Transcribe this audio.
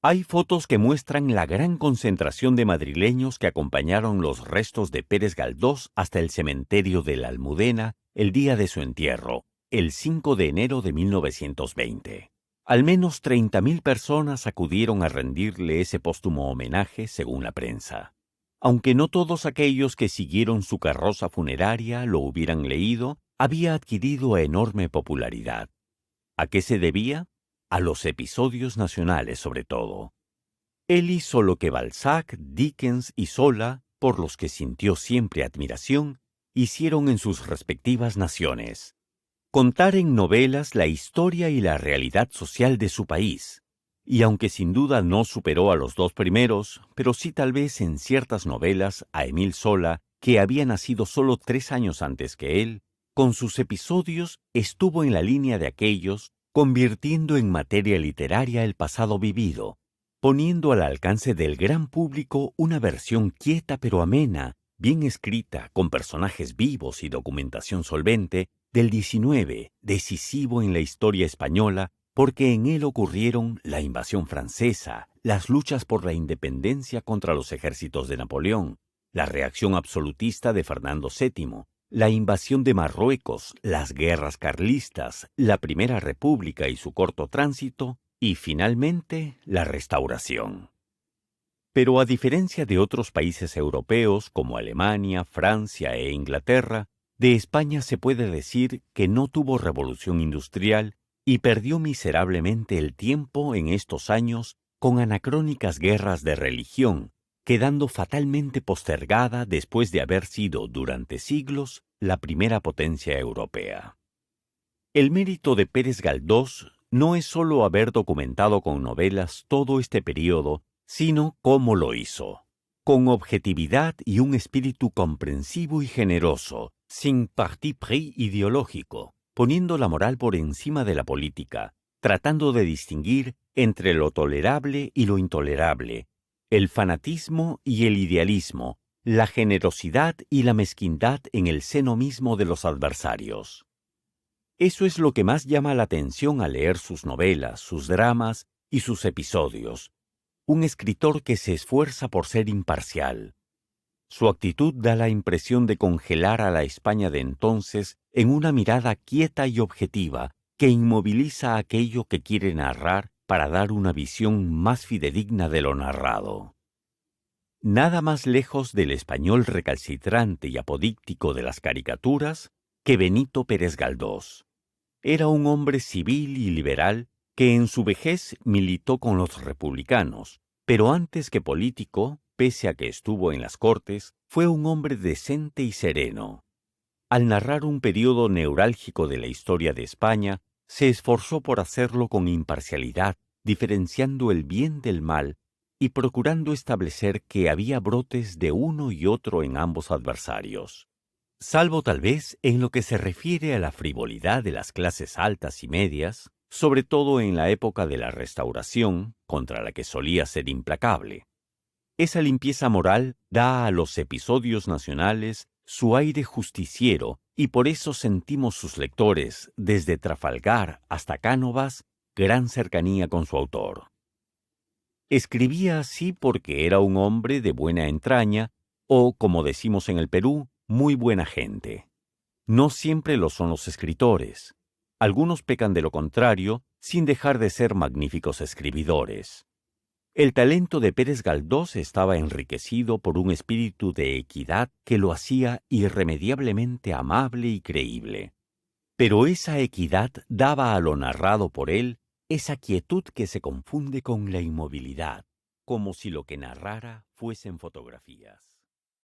Hay fotos que muestran la gran concentración de madrileños que acompañaron los restos de Pérez Galdós hasta el cementerio de la Almudena el día de su entierro, el 5 de enero de 1920. Al menos 30.000 personas acudieron a rendirle ese póstumo homenaje, según la prensa. Aunque no todos aquellos que siguieron su carroza funeraria lo hubieran leído, había adquirido enorme popularidad. ¿A qué se debía? A los episodios nacionales, sobre todo. Él hizo lo que Balzac, Dickens y Zola, por los que sintió siempre admiración, hicieron en sus respectivas naciones: contar en novelas la historia y la realidad social de su país. Y aunque sin duda no superó a los dos primeros, pero sí tal vez en ciertas novelas a Émile Zola, que había nacido solo 3 años antes que él, con sus episodios estuvo en la línea de aquellos, convirtiendo en materia literaria el pasado vivido, poniendo al alcance del gran público una versión quieta pero amena, bien escrita, con personajes vivos y documentación solvente, del 19, decisivo en la historia española, porque en él ocurrieron la invasión francesa, las luchas por la independencia contra los ejércitos de Napoleón, la reacción absolutista de Fernando VII, la invasión de Marruecos, las guerras carlistas, la Primera República y su corto tránsito, y finalmente la Restauración. Pero a diferencia de otros países europeos como Alemania, Francia e Inglaterra, de España se puede decir que no tuvo revolución industrial y perdió miserablemente el tiempo en estos años con anacrónicas guerras de religión, quedando fatalmente postergada después de haber sido durante siglos la primera potencia europea. El mérito de Pérez Galdós no es solo haber documentado con novelas todo este periodo, sino cómo lo hizo. Con objetividad y un espíritu comprensivo y generoso, sin parti pris ideológico, poniendo la moral por encima de la política, tratando de distinguir entre lo tolerable y lo intolerable, el fanatismo y el idealismo, la generosidad y la mezquindad en el seno mismo de los adversarios. Eso es lo que más llama la atención al leer sus novelas, sus dramas y sus episodios. Un escritor que se esfuerza por ser imparcial. Su actitud da la impresión de congelar a la España de entonces en una mirada quieta y objetiva que inmoviliza aquello que quiere narrar para dar una visión más fidedigna de lo narrado. Nada más lejos del español recalcitrante y apodíctico de las caricaturas que Benito Pérez Galdós. Era un hombre civil y liberal que en su vejez militó con los republicanos, pero antes que político, pese a que estuvo en las Cortes, fue un hombre decente y sereno. Al narrar un periodo neurálgico de la historia de España, se esforzó por hacerlo con imparcialidad, diferenciando el bien del mal y procurando establecer que había brotes de uno y otro en ambos adversarios. Salvo tal vez en lo que se refiere a la frivolidad de las clases altas y medias, sobre todo en la época de la Restauración, contra la que solía ser implacable. Esa limpieza moral da a los episodios nacionales su aire justiciero y por eso sentimos sus lectores, desde Trafalgar hasta Cánovas, gran cercanía con su autor. Escribía así porque era un hombre de buena entraña o, como decimos en el Perú, muy buena gente. No siempre lo son los escritores. Algunos pecan de lo contrario, sin dejar de ser magníficos escribidores. El talento de Pérez Galdós estaba enriquecido por un espíritu de equidad que lo hacía irremediablemente amable y creíble. Pero esa equidad daba a lo narrado por él esa quietud que se confunde con la inmovilidad, como si lo que narrara fuesen fotografías.